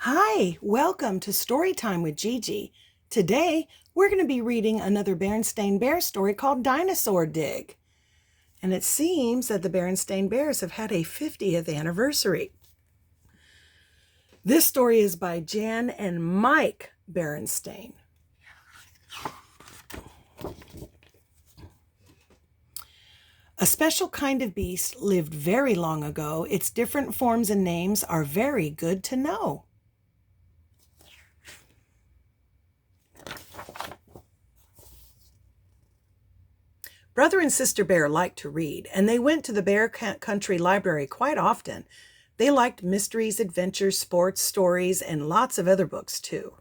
Hi, welcome to Storytime with Gigi. Today, we're going to be reading another Berenstain Bear story called Dinosaur Dig. And it seems that the Berenstain Bears have had a 50th anniversary. This story is by Jan and Mike Berenstain. A special kind of beast lived very long ago. Its different forms and names are very good to know. Brother and Sister Bear liked to read, and they went to the Bear Country Library quite often. They liked mysteries, adventures, sports, stories, and lots of other books, too.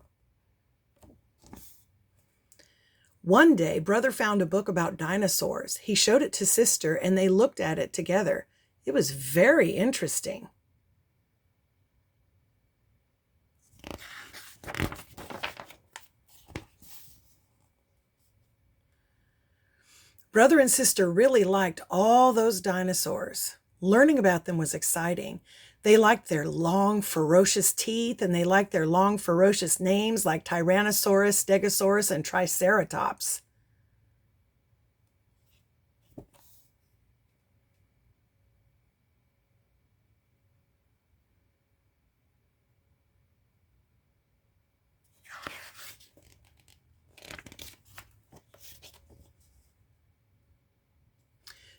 One day, Brother found a book about dinosaurs. He showed it to Sister, and they looked at it together. It was very interesting. Brother and Sister really liked all those dinosaurs. Learning about them was exciting. They liked their long, ferocious teeth, and they liked their long, ferocious names like Tyrannosaurus, Stegosaurus, and Triceratops.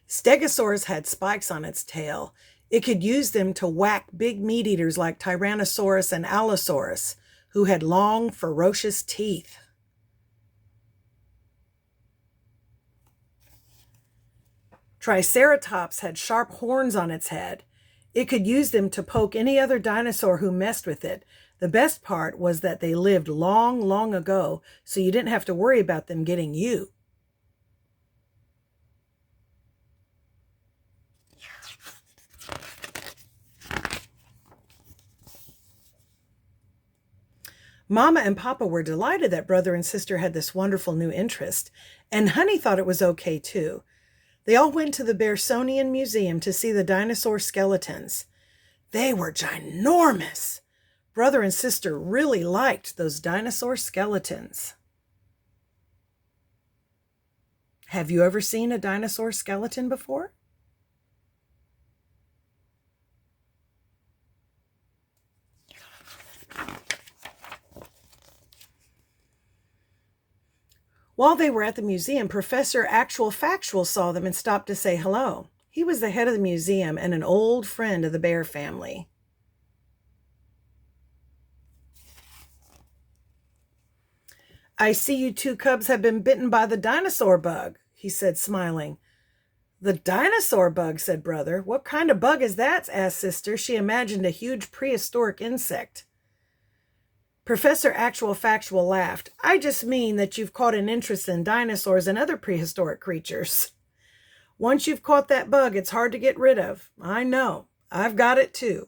Stegosaurus had spikes on its tail. It could use them to whack big meat eaters like Tyrannosaurus and Allosaurus, who had long, ferocious teeth. Triceratops had sharp horns on its head. It could use them to poke any other dinosaur who messed with it. The best part was that they lived long, long ago, so you didn't have to worry about them getting you. Mama and Papa were delighted that Brother and Sister had this wonderful new interest, and Honey thought it was okay too. They all went to the Berenstain Museum to see the dinosaur skeletons. They were ginormous. Brother and Sister really liked those dinosaur skeletons. Have you ever seen a dinosaur skeleton before? While they were at the museum, Professor Actual Factual saw them and stopped to say hello. He was the head of the museum and an old friend of the Bear family. "I see you two cubs have been bitten by the dinosaur bug," he said, smiling. "The dinosaur bug," said Brother. "What kind of bug is that?" asked Sister. She imagined a huge prehistoric insect. Professor Actual Factual laughed. "I just mean that you've caught an interest in dinosaurs and other prehistoric creatures. Once you've caught that bug, it's hard to get rid of. I know. I've got it too."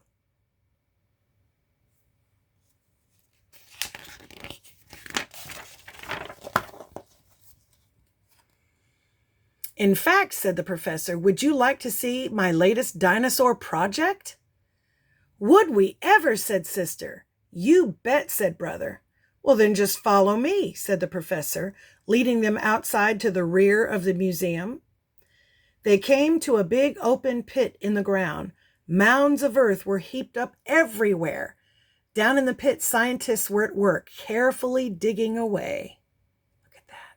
"In fact," said the professor, "would you like to see my latest dinosaur project?" "Would we ever?" said Sister. "You bet," said Brother. "Well, then just follow me," said the professor, leading them outside to the rear of the museum. They came to a big open pit in the ground. Mounds of earth were heaped up everywhere. Down in the pit, scientists were at work, carefully digging away. Look at that.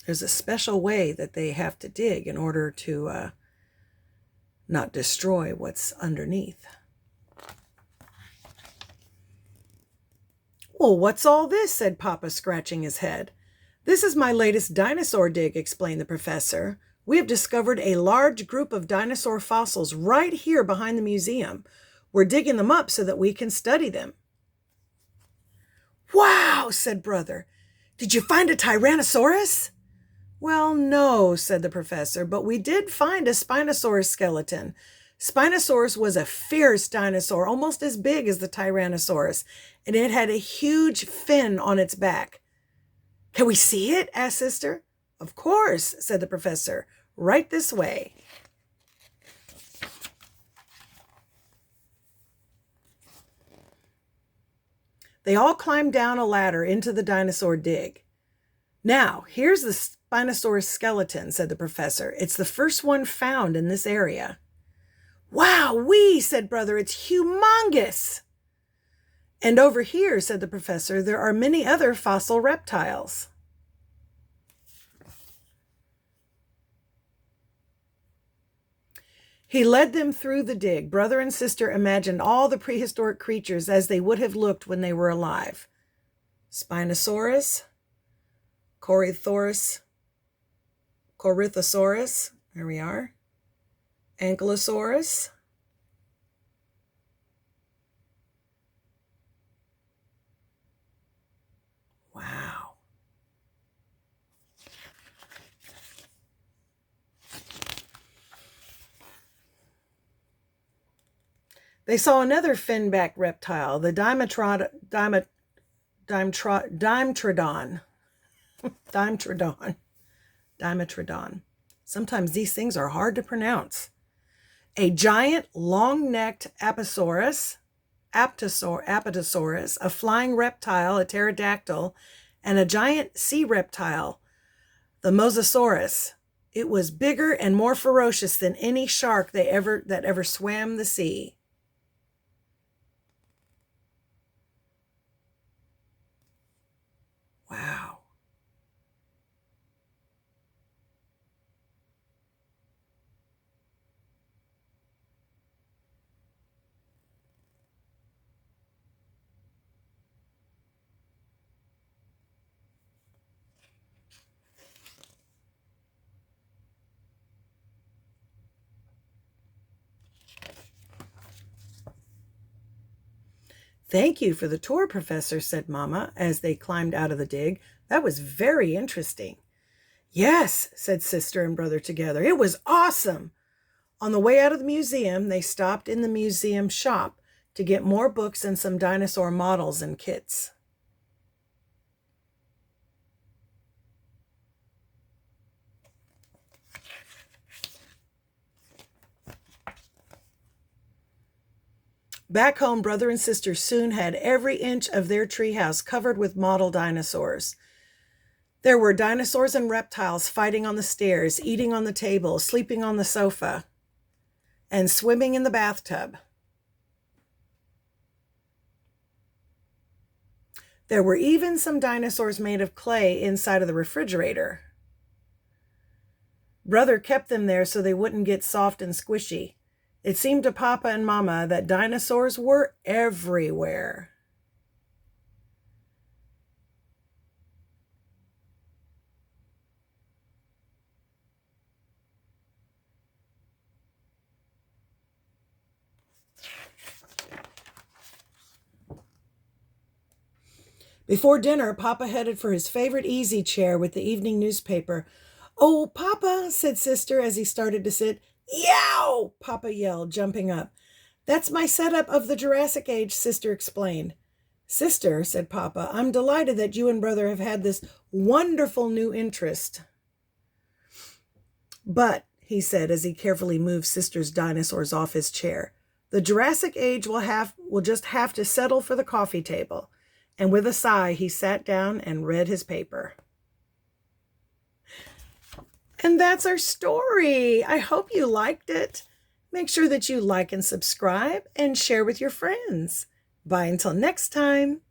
There's a special way that they have to dig in order to not destroy what's underneath. "Well, what's all this?" said Papa, scratching his head. "This is my latest dinosaur dig," explained the professor. "We have discovered a large group of dinosaur fossils right here behind the museum. We're digging them up so that we can study them." "Wow," said Brother. "Did you find a Tyrannosaurus?" "Well, no," said the professor, "but we did find a Spinosaurus skeleton. Spinosaurus was a fierce dinosaur, almost as big as the Tyrannosaurus, and it had a huge fin on its back. Can we see it? Asked Sister. Of course, said the professor. Right this way. They all climbed down a ladder into the dinosaur dig. Now, here's the Spinosaurus skeleton, said the professor. It's the first one found in this area. Wow-wee, said Brother, it's humongous. And over here, said the professor, there are many other fossil reptiles. He led them through the dig. Brother and sister imagined all the prehistoric creatures as they would have looked when they were alive. Spinosaurus, Corythosaurus, there we are, Ankylosaurus, wow. They saw another fin-backed reptile, the Dimetrodon. Sometimes these things are hard to pronounce. A giant, long-necked apatosaurus, a flying reptile, a pterodactyl, and a giant sea reptile, the Mosasaurus. It was bigger and more ferocious than any shark that ever swam the sea. Wow. Thank you for the tour, Professor, said Mama, as they climbed out of the dig. That was very interesting. Yes, said Sister and Brother together. It was awesome. On the way out of the museum, they stopped in the museum shop to get more books and some dinosaur models and kits. Back home, Brother and Sister soon had every inch of their treehouse covered with model dinosaurs. There were dinosaurs and reptiles fighting on the stairs, eating on the table, sleeping on the sofa, and swimming in the bathtub. There were even some dinosaurs made of clay inside of the refrigerator. Brother kept them there so they wouldn't get soft and squishy. It seemed to Papa and Mama that dinosaurs were everywhere. Before dinner, Papa headed for his favorite easy chair with the evening newspaper. "Oh, Papa," said Sister as he started to sit. "Yow!" Papa yelled, jumping up. "That's my setup of the Jurassic Age," Sister explained. "Sister," said Papa, "I'm delighted that you and Brother have had this wonderful new interest." "But," he said as he carefully moved Sister's dinosaurs off his chair, "the Jurassic Age will just have to settle for the coffee table." And with a sigh, he sat down and read his paper. And that's our story. I hope you liked it. Make sure that you like and subscribe and share with your friends. Bye until next time.